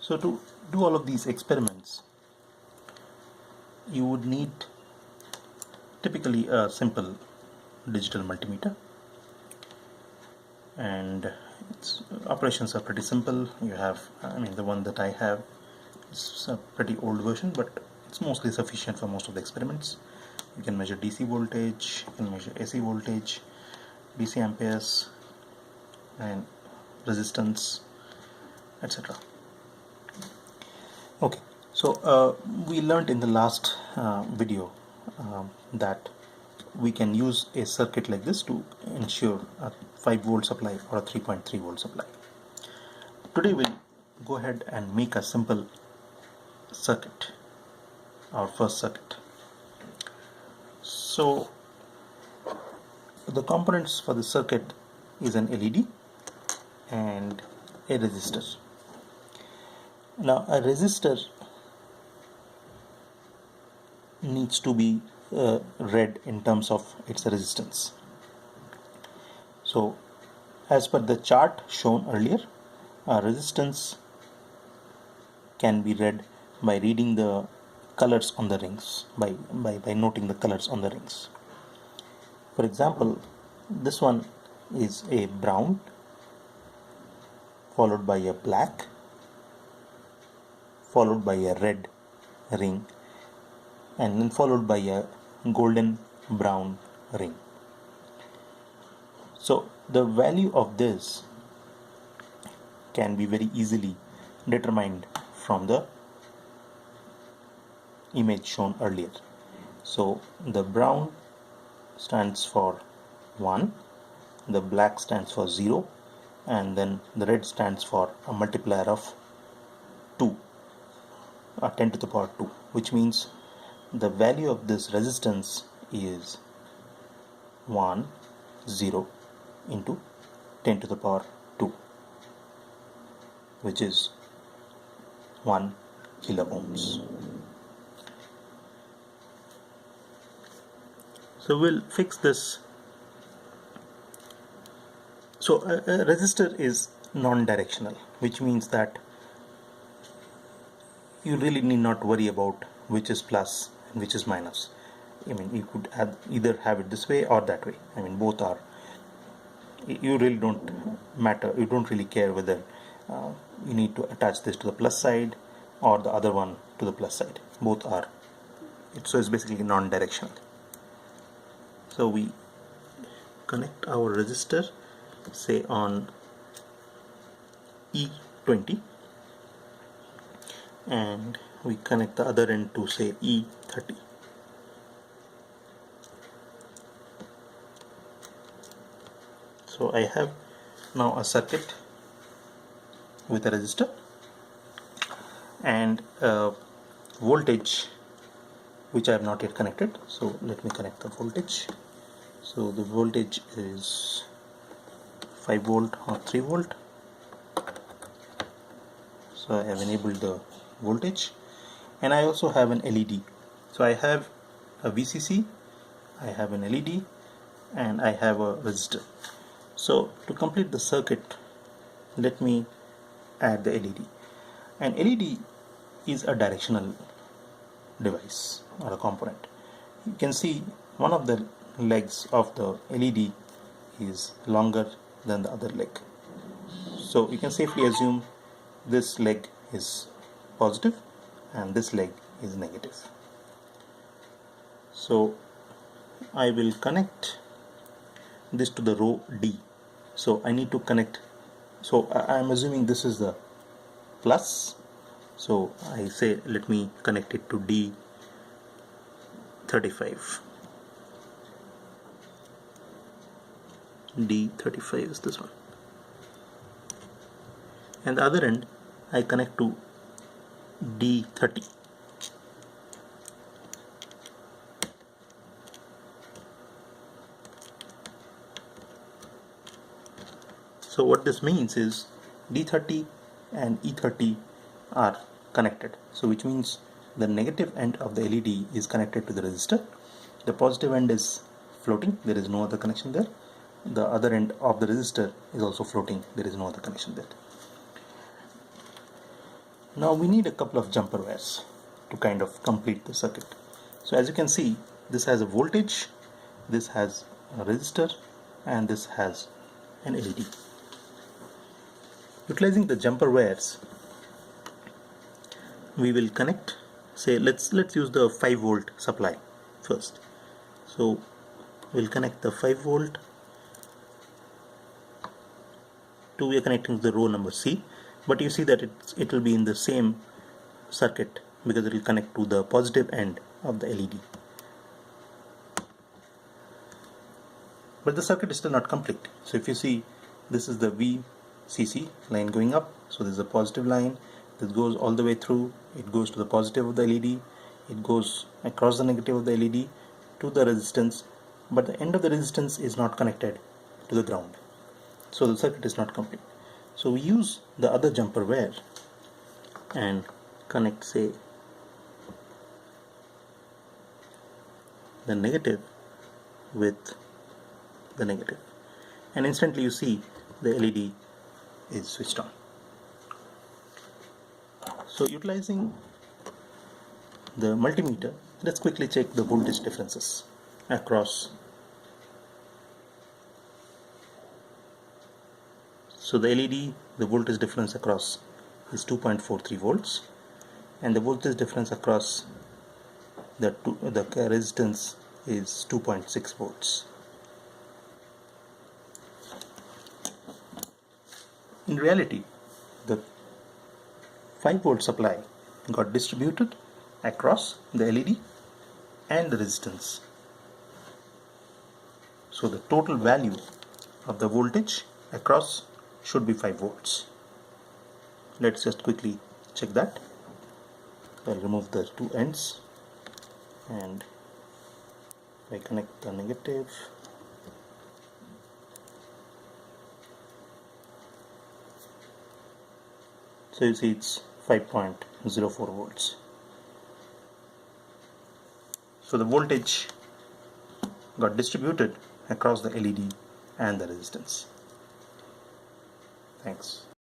So to do all of these experiments, you would need typically a simple digital multimeter, and its operations are pretty simple. You have, the one that I have is a pretty old version, but it's mostly sufficient for most of the experiments. You can measure DC voltage, you can measure AC voltage, DC amperes, and resistance, etc. Okay, so we learned in the last video that we can use a circuit like this to ensure a 5 volt supply or a 3.3 volt supply. Today we'll go ahead and make a simple circuit, our first circuit. So the components for the circuit is an LED and a resistor. Now a resistor needs to be read in terms of its resistance. So as per the chart shown earlier, resistance can be read by reading the colors on the rings, by noting the colors on the rings. For example, this one is a brown followed by a black followed by a red ring, and then followed by a golden brown ring. So the value of this can be very easily determined from the image shown earlier. So the brown stands for 1, the black stands for 0, and then the red stands for a multiplier of 2, 10 to the power 2, which means the value of this resistance is 1, 0 into 10 to the power 2, which is 1 kilo ohms. So we'll fix this. So a resistor is non-directional, which means that you really need not worry about which is plus and which is minus. You could either have it this way or that way. Both are. You really don't matter. You don't really care whether you need to attach this to the plus side or the other one to the plus side. Both are. So it's basically non-directional. So we connect our resistor, say on E20, and we connect the other end to say E30. So I have now a circuit with a resistor and a voltage which I have not yet connected. So let me connect the voltage. So the voltage is 5 volt or 3 volt. So I have enabled the voltage, and I also have an LED. So I have a VCC, I have an LED, and I have a resistor. So to complete the circuit, let me add the LED. An LED is a directional device or a component. You can see one of the legs of the LED is longer than the other leg. So you can safely assume this leg is positive and this leg is negative. So I will connect this to the row D. So I need to connect. So I am assuming this is the plus. So I say let me connect it to D35. D35 is this one. And the other end I connect to D30. So what this means is D30 and E30 are connected. So which means the negative end of the LED is connected to the resistor. The positive end is floating. There is no other connection there. The other end of the resistor is also floating. There is no other connection there. Now we need a couple of jumper wires to kind of complete the circuit. So as you can see, this has a voltage, this has a resistor, and this has an LED. Utilizing the jumper wires, we will connect, say let's use the 5 volt supply first. So we'll connect the 5 volt to, we are connecting to the row number C, but you see that it will be in the same circuit because it will connect to the positive end of the LED. But the circuit is still not complete. So if you see, this is the VCC line going up, so this is a positive line, this goes all the way through, it goes to the positive of the LED, it goes across the negative of the LED to the resistance, but the end of the resistance is not connected to the ground. So the circuit is not complete. So we use the other jumper wire and connect, say, the negative with the negative, and instantly you see the LED is switched on. So utilizing the multimeter, let's quickly check the voltage differences across. So the LED, the voltage difference across is 2.43 volts, and the voltage difference across the resistance is 2.6 volts. In reality, the 5 volt supply got distributed across the LED and the resistance. So the total value of the voltage across should be 5 volts. Let's just quickly check that. I'll remove the two ends, and I connect the negative, so you see it's 5.04 volts. So the voltage got distributed across the LED and the resistance. Thanks.